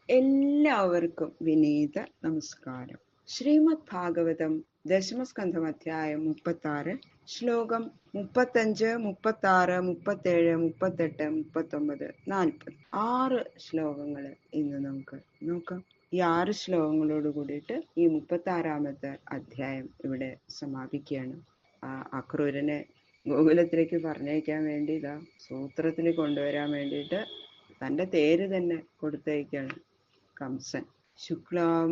എല്ലാവർക്കും വിനീത നമസ്കാരം. ശ്രീമദ് ഭാഗവതം ദശമസ്കന്ധം അധ്യായം 36 ശ്ലോകം 35, 36, 37, 38, 39, 40 6 ശ്ലോകങ്ങൾ ഇന്ന് നമുക്ക് നോക്കാം. ഈ 6 ശ്ലോകങ്ങളോട് കൂടിയിട്ട് ഈ 36ാമത്തെ അധ്യായം ഇവിടെ സമാപിക്കുകയാണ്. അക്രൂരനെ ഗോകുലത്തിലേക്ക് പറഞ്ഞയക്കാൻ വേണ്ടി ഇതാ സൂത്രത്തിൽ കൊണ്ടുവരാൻ വേണ്ടിയിട്ട് തൻ്റെ തേര് തന്നെ കൊടുത്തയക്കാണ് കംസൻ. ശുക്ലാംബരധരം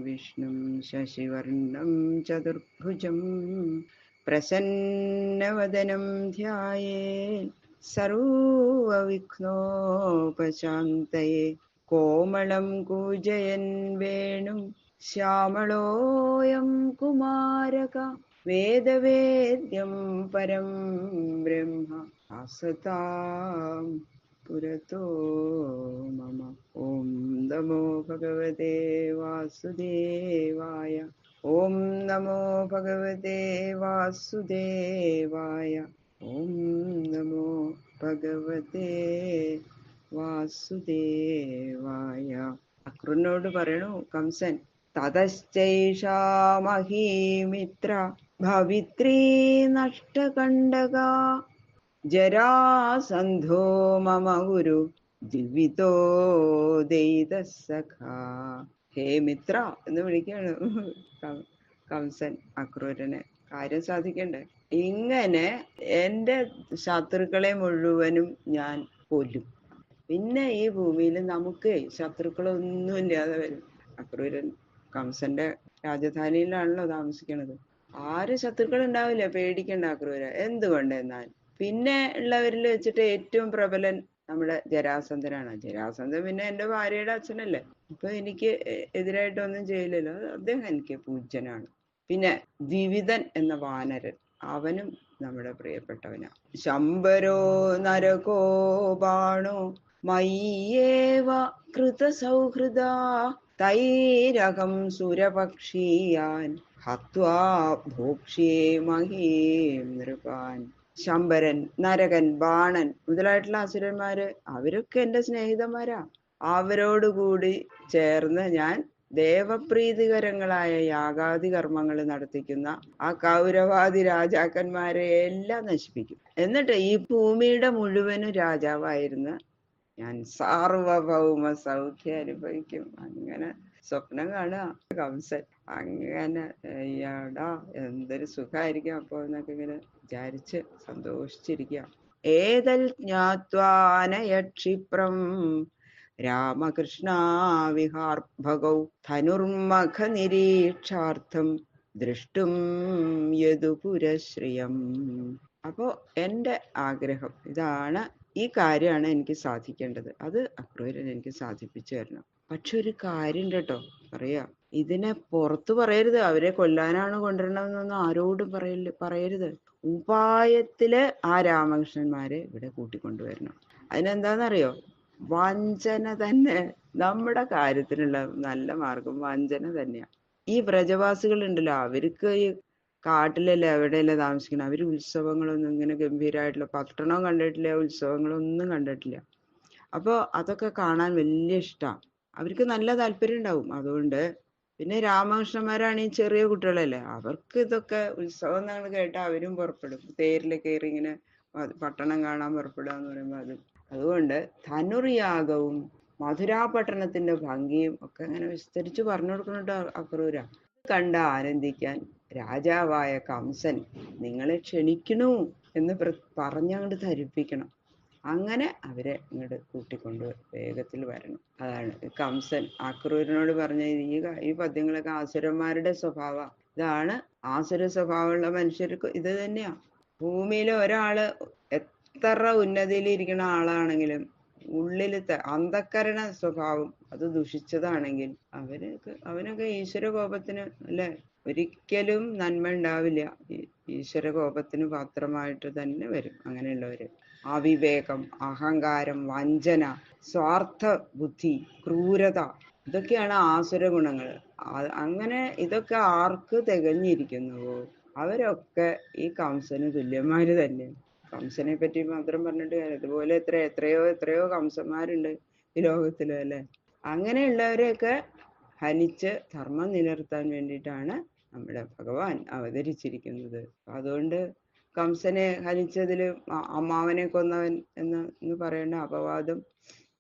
വിഷ്ണും ശശിവർണം ചതുർഭുജം പ്രസന്നവദനം ധ്യായേൽ സർവവിഘ്നോപശാന്തയേ കോമളം കൂജയൻ വേണും ശ്യാമളോയം കുമാരക വേദവേദ്യം പരം ബ്രഹ്മ ആസതാം പുരതോ മമ. ഓം നമോ ഭഗവതേ വാസുദേവായ. ഓം നമോ ഭഗവതേ വാസുദേവായ. ഓം നമോ ഭഗവതേ വാസുദേവായ. അക്രൂരനോട് പറയണു കംസൻ, തതശ്ചൈഷാ മഹീമിത്ര ഭവിത്രീ നഷ്ടകണ്ഡക ജരാസന്ധോ മമ ഗുരു ദിവിതോ ദൈതസഖാ. ഹേ മിത്ര എന്ന് വിളിക്കാണ് കംസൻ അക്രൂരനെ. കാര്യം സാധിക്കണ്ടേ? ഇങ്ങനെ എന്റെ ശത്രുക്കളെ മുഴുവനും ഞാൻ കൊല്ലും. പിന്നെ ഈ ഭൂമിയിൽ നമുക്ക് ശത്രുക്കളൊന്നും ഇല്ലാതെ വരും. അക്രൂരൻ കംസന്റെ രാജധാനിയിലാണല്ലോ താമസിക്കണത്. ആരും ശത്രുക്കൾ ഉണ്ടാവില്ല, പേടിക്കണ്ട അക്രൂര. എന്തുകൊണ്ടെന്നാൽ പിന്നെ ഉള്ളവരിൽ വെച്ചിട്ട് ഏറ്റവും പ്രബലൻ നമ്മുടെ ജരാസന്ധനാണ്. ജരാസന്ധൻ പിന്നെ എൻ്റെ ഭാര്യയുടെ അച്ഛനല്ലേ, അപ്പൊ എനിക്ക് എതിരായിട്ടൊന്നും ചെയ്യില്ലല്ലോ. അദ്ദേഹം എനിക്ക് പൂജ്യനാണ്. പിന്നെ ദ്വിവിധൻ എന്ന വാനരൻ, അവനും നമ്മുടെ പ്രിയപ്പെട്ടവനാ. ശംബരോ നരകോ ബാണോ മയ്യേവ കൃതസൗഹൃദാ തൈരകം സുരപക്ഷീയാൻ ഹത്വാ ഭോക്ഷ്യേ മഹീം നൃപാൻ. ശംബരൻ, നരകൻ, ബാണൻ മുതലായിട്ടുള്ള അസുരന്മാര് അവരൊക്കെ എൻ്റെ സ്നേഹിതന്മാരാ. അവരോടുകൂടി ചേർന്ന് ഞാൻ ദേവപ്രീതികരങ്ങളായ യാഗാദി കർമ്മങ്ങൾ നടത്തിക്കുന്ന ആ കൗരവാദി രാജാക്കന്മാരെ എല്ലാം നശിപ്പിക്കും. എന്നിട്ട് ഈ ഭൂമിയുടെ മുഴുവനും രാജാവായിരുന്ന ഞാൻ സാർവഭൗമ സൗഖ്യം അനുഭവിക്കും. അങ്ങനെ സ്വപ്നം കാണുക കംസൻ. അങ്ങനെ അയ്യാടാ എന്തൊരു സുഖമായിരിക്കും അപ്പോ എന്നൊക്കെ ഇങ്ങനെ വിചാരിച്ച് സന്തോഷിച്ചിരിക്കുക. ഏതൽ ജ്ഞാത്വാനയക്ഷിപ്രം രാമകൃഷ്ണാവിഹാർഭഗൗ ധനുർമഖ നിരീക്ഷാർത്ഥം ദൃഷ്ടും യദുപുരശ്രിയം. അപ്പോ എൻ്റെ ആഗ്രഹം ഇതാണ്, ഈ കാര്യമാണ് എനിക്ക് സാധിക്കേണ്ടത്. അത് അക്രൂരൻ എനിക്ക് സാധിപ്പിച്ചു തരണം. പക്ഷെ ഒരു കാര്യം കേട്ടോ, പറയാ, ഇതിനെ പുറത്തു പറയരുത്. അവരെ കൊല്ലാനാണ് കൊണ്ടുവരണമെന്നൊന്നും ആരോടും പറയരുത്. ഉപായത്തില് ആ രാമകൃഷ്ണന്മാരെ ഇവിടെ കൂട്ടിക്കൊണ്ടുവരണം. അതിനെന്താന്നറിയോ? വഞ്ചന തന്നെ. നമ്മുടെ കാര്യത്തിനുള്ള നല്ല മാർഗം വഞ്ചന തന്നെയാ. ഈ വ്രജവാസികൾ ഉണ്ടല്ലോ, അവർക്ക് ഈ കാട്ടിലല്ലേ എവിടെയല്ലേ താമസിക്കണം. അവർ ഉത്സവങ്ങളൊന്നും ഇങ്ങനെ ഗംഭീരമായിട്ടുള്ള പട്ടണവും കണ്ടിട്ടില്ല, ഉത്സവങ്ങളൊന്നും കണ്ടിട്ടില്ല. അപ്പോൾ അതൊക്കെ കാണാൻ വലിയ ഇഷ്ടമാണ്. അവർക്ക് നല്ല താല്പര്യം ഉണ്ടാവും. അതുകൊണ്ട് പിന്നെ രാമകൃഷ്ണന്മാരാണ് ഈ ചെറിയ കുട്ടികളല്ലേ, അവർക്ക് ഇതൊക്കെ ഉത്സവം എന്നാണ് കേട്ടാൽ അവരും പുറപ്പെടും. തേരിൽ കയറി ഇങ്ങനെ പട്ടണം കാണാൻ പുറപ്പെടുക എന്ന് പറയുമ്പോൾ അതുകൊണ്ട് ധനുർയാഗവും മധുരാപട്ടണത്തിന്റെ ഭംഗിയും ഒക്കെ അങ്ങനെ വിസ്തരിച്ച് പറഞ്ഞു കൊടുക്കുന്നുണ്ട് അക്രൂര. കണ്ട് ആനന്ദിക്കാൻ രാജാവായ കംസൻ നിങ്ങളെ ക്ഷണിക്കണു എന്ന് പറഞ്ഞങ്ങോട്ട് ധരിപ്പിക്കണം. അങ്ങനെ അവരെ ഇങ്ങോട്ട് കൂട്ടിക്കൊണ്ട് വേഗത്തിൽ വരണം. അതാണ് കംസൻ അക്രൂരനോട് പറഞ്ഞ ഈ പദ്യങ്ങളൊക്കെ ആസുരന്മാരുടെ സ്വഭാവ. ഇതാണ് ആസുര സ്വഭാവമുള്ള മനുഷ്യർക്ക് ഇത് തന്നെയാ. ഭൂമിയിലെ ഒരാള് എത്ര ഉന്നതിയിലിരിക്കുന്ന ആളാണെങ്കിലും ഉള്ളിലത്തെ അന്ധക്കരണ സ്വഭാവം അത് ദുഷിച്ചതാണെങ്കിൽ അവനൊക്കെ ഈശ്വര കോപത്തിന് അല്ലെ, ഒരിക്കലും നന്മ ഉണ്ടാവില്ല. ഈശ്വര കോപത്തിന് പാത്രമായിട്ട് തന്നെ വരും അങ്ങനെയുള്ളവര്. അവിവേകം, അഹങ്കാരം, വഞ്ചന, സ്വാർത്ഥ ബുദ്ധി, ക്രൂരത, ഇതൊക്കെയാണ് ആസുര ഗുണങ്ങൾ. അങ്ങനെ ഇതൊക്കെ ആർക്ക് തികഞ്ഞിരിക്കുന്നുവോ അവരൊക്കെ ഈ കംസന് തുല്യന്മാര് തന്നെ. കംസനെ പറ്റി മാത്രം പറഞ്ഞിട്ട് ഇതുപോലെ എത്രയോ കംസന്മാരുണ്ട്. ഈ ലോകത്തിലും അല്ലെ. അങ്ങനെയുള്ളവരെയൊക്കെ ഹനിച്ച് ധർമ്മം നിലനിർത്താൻ വേണ്ടിയിട്ടാണ് നമ്മുടെ ഭഗവാൻ അവതരിച്ചിരിക്കുന്നത്. അതുകൊണ്ട് കംസനെ ഹനിച്ചതില് അമ്മാവനെ കൊന്നവൻ എന്ന് പറയേണ്ട അപവാദം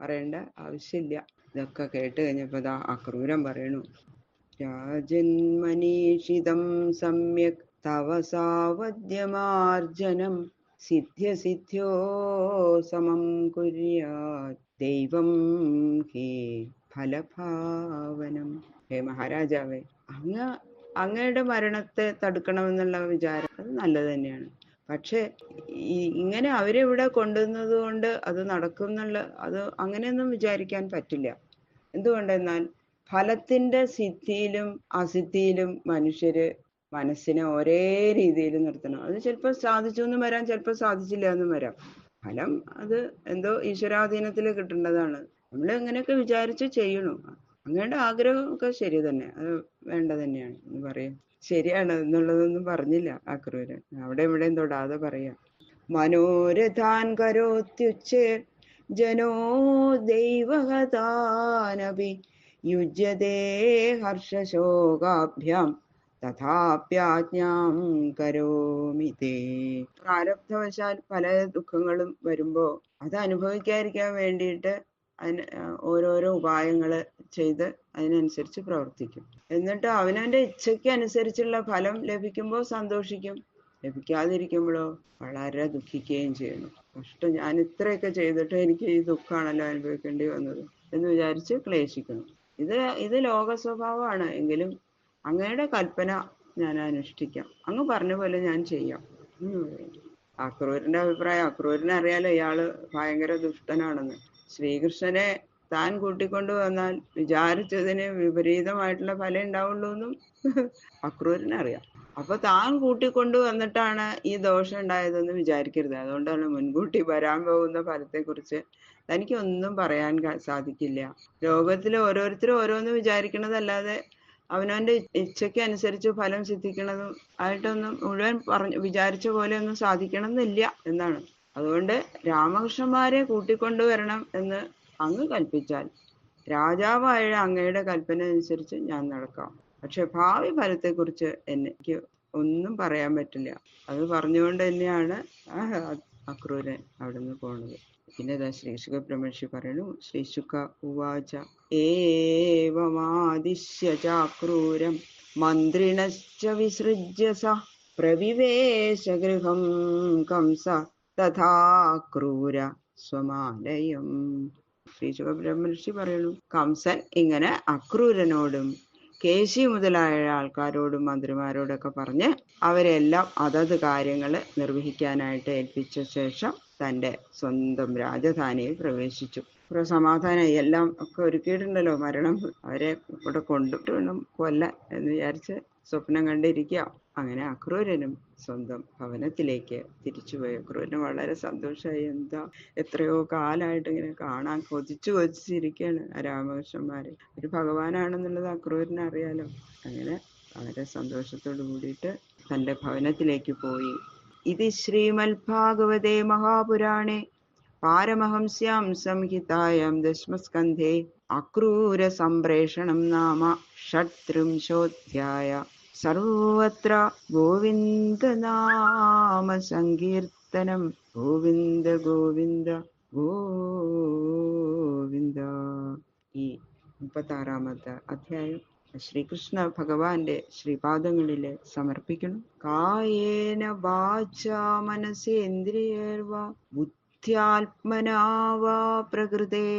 പറയേണ്ട ആവശ്യമില്ല. ഇതൊക്കെ കേട്ട് കഴിഞ്ഞപ്പോ ദാ അക്രൂരം പറയണു, രാജന്മനീഷിതം സമ്യക് തവ സാവദ്യമാർജനം സിദ്ധ്യോ സമം കുര്യാത് ദൈവം ഹേ ഫലഭാവനം. ഹേ മഹാരാജാവേ, അങ്ങയുടെ മരണത്തെ തടുക്കണമെന്നുള്ള വിചാരം അത് നല്ലത് തന്നെയാണ്. പക്ഷെ ഇങ്ങനെ അവരിവിടെ കൊണ്ടുവന്നത് കൊണ്ട് അത് നടക്കും എന്നുള്ള അത് അങ്ങനെയൊന്നും വിചാരിക്കാൻ പറ്റില്ല. എന്തുകൊണ്ടെന്നാൽ ഫലത്തിന്റെ സിദ്ധിയിലും അസിദ്ധിയിലും മനുഷ്യര് മനസ്സിനെ ഒരേ രീതിയിൽ നിർത്തണം. അത് ചിലപ്പോൾ സാധിച്ചു എന്നും വരാം, ചിലപ്പോൾ സാധിച്ചില്ല എന്നും വരാം. ഫലം അത് എന്തോ ഈശ്വരാധീനത്തിൽ കിട്ടേണ്ടതാണ്. നമ്മൾ എങ്ങനെയൊക്കെ വിചാരിച്ച് ചെയ്യണു. അങ്ങയുടെ ആഗ്രഹമൊക്കെ ശരി തന്നെ, അത് വേണ്ട തന്നെയാണ് എന്ന് പറയും. ശരിയാണ് എന്നുള്ളതൊന്നും പറഞ്ഞില്ല അക്രൂരൻ. അവിടെ ഇവിടെയും തൊടാതെ പറയാം. മനോരഥാൻ കരോത്യുച്ചേർ ജനോ ദൈവഹതാനപി യുജ്യതേ ഹർഷശോകാഭ്യാം തഥാപ്യാജ്ഞാം കരോമി തേ. പ്രാരബ്ധവശാൽ പല ദുഃഖങ്ങളും വരുമ്പോ അത് അനുഭവിക്കാതിരിക്കാൻ വേണ്ടിയിട്ട് അതിന് ഓരോരോ ഉപായങ്ങള് ചെയ്ത് അതിനനുസരിച്ച് പ്രവർത്തിക്കും. എന്നിട്ട് അവനവന്റെ ഇച്ഛയ്ക്ക് അനുസരിച്ചുള്ള ഫലം ലഭിക്കുമ്പോൾ സന്തോഷിക്കും, ലഭിക്കാതിരിക്കുമ്പോഴോ വളരെ ദുഃഖിക്കുകയും ചെയ്യുന്നു. കഷ്ടം, ഞാൻ ഇത്രയൊക്കെ ചെയ്തിട്ട് എനിക്ക് ഈ ദുഃഖമാണല്ലോ അനുഭവിക്കേണ്ടി വന്നത് എന്ന് വിചാരിച്ച് ക്ലേശിക്കുന്നു. ഇത് ലോക സ്വഭാവമാണ്. എങ്കിലും അങ്ങയുടെ കൽപ്പന ഞാൻ അനുഷ്ഠിക്കാം, അങ്ങ് പറഞ്ഞ പോലെ ഞാൻ ചെയ്യാം എന്ന് പറയുന്നു. അക്രൂരന്റെ അഭിപ്രായം, അക്രൂരനെ അറിയാലോ ഇയാള് ഭയങ്കര ദുഷ്ടനാണെന്ന്. ശ്രീകൃഷ്ണനെ താൻ കൂട്ടിക്കൊണ്ടു വന്നാൽ വിചാരിച്ചതിന് വിപരീതമായിട്ടുള്ള ഫലം ഉണ്ടാവുള്ളൂ എന്നും അക്രൂരനറിയാം. അപ്പൊ താൻ കൂട്ടിക്കൊണ്ടു വന്നിട്ടാണ് ഈ ദോഷം ഉണ്ടായതെന്ന് വിചാരിക്കരുത്. അതുകൊണ്ടാണ് മുൻകൂട്ടി വരാൻ പോകുന്ന ഫലത്തെക്കുറിച്ച് തനിക്കൊന്നും പറയാൻ സാധിക്കില്ല. ലോകത്തിൽ ഓരോരുത്തരും ഓരോന്ന് വിചാരിക്കണതല്ലാതെ അവനവന്റെ ഇച്ഛയ്ക്ക് അനുസരിച്ച് ഫലം സിദ്ധിക്കണതും ആയിട്ടൊന്നും മുഴുവൻ വിചാരിച്ച പോലെ ഒന്നും സാധിക്കണം എന്നില്ല എന്നാണ്. അതുകൊണ്ട് രാമകൃഷ്ണന്മാരെ കൂട്ടിക്കൊണ്ടുവരണം എന്ന് അങ്ങ് കൽപ്പിച്ചാൽ രാജാവായ അങ്ങയുടെ കൽപ്പന അനുസരിച്ച് ഞാൻ നടക്കാം. പക്ഷെ ഭാവി ഫലത്തെക്കുറിച്ച് എനിക്ക് ഒന്നും പറയാൻ പറ്റില്ല. അത് പറഞ്ഞുകൊണ്ട് തന്നെയാണ് അക്രൂരൻ അവിടെ നിന്ന് പോണത്. പിന്നെ ശ്രീശുക ബ്രഹ്മർഷി പറയണു, ശ്രീശുക ഉവാച ഏവമാദിശ്യ ചാക്രൂരം മന്ത്രിണശ്ച വിസൃജ്യ സ പ്രവിവേശ ഗൃഹം കംസ തഥാക്രൂര സ്വമാലയം. ശ്രീശുക ബ്രഹ്മർഷി പറയണു, കംസൻ ഇങ്ങനെ അക്രൂരനോടും കേശി മുതലായ ആൾക്കാരോടും മന്ത്രിമാരോടൊക്കെ പറഞ്ഞ് അവരെല്ലാം അതത് കാര്യങ്ങൾ നിർവഹിക്കാനായിട്ട് ഏൽപ്പിച്ച ശേഷം തൻ്റെ സ്വന്തം രാജധാനിയിൽ പ്രവേശിച്ചു. സമാധാനമായി, എല്ലാം ഒക്കെ ഒരുക്കിയിട്ടുണ്ടല്ലോ, മരണം അവരെ ഇവിടെ കൊണ്ടിട്ട് വേണം കൊല്ലാൻ എന്ന് വിചാരിച്ച് സ്വപ്നം കണ്ടിരിക്കുക. അങ്ങനെ അക്രൂരനും സ്വന്തം ഭവനത്തിലേക്ക് തിരിച്ചുപോയി. അക്രൂരന് വളരെ സന്തോഷമായി. എന്താ, എത്രയോ കാലമായിട്ട് ഇങ്ങനെ കാണാൻ കൊതിച്ചിരിക്കുകയാണ് ആ രാമകൃഷ്ണന്മാരെ. ഒരു ഭഗവാനാണെന്നുള്ളത് അക്രൂരന് അറിയാലോ. അങ്ങനെ വളരെ സന്തോഷത്തോട് കൂടിയിട്ട് തൻ്റെ ഭവനത്തിലേക്ക് പോയി. ഇത് ശ്രീമദ്ഭാഗവതേ മഹാപുരാണേ പാരമഹംസ്യാം സംഹിതായാം ദശമസ്കന്ധേ അക്രൂര സംപ്രേഷണം നാമ ഷട്ത്രിംശോऽധ്യായ. സർവത്ര ഗോവിന്ദനാമ സങ്കീർത്തനം. ഗോവിന്ദ ഗോവിന്ദ ഗോവിന്ദ. ഈ 36-ാമത്തെ അധ്യായം ശ്രീകൃഷ്ണ ഭഗവാന്റെ ശ്രീപാദങ്ങളില് സമർപ്പിക്കുന്നു. കായേന വാചാ മനസേന്ദ്രിയർവാ ബുദ്ധ്യാത്മനാ വാ പ്രകൃതേ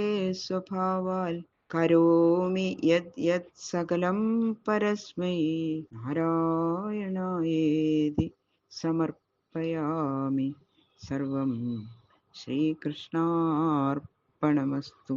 സ്വഭാവാൽ കരോമി യത് യത് സകലം പരസ്മൈ നാരായണായേതി സമർപ്പയാമി. സർവം ശ്രീകൃഷ്ണാർപ്പണമസ്തു.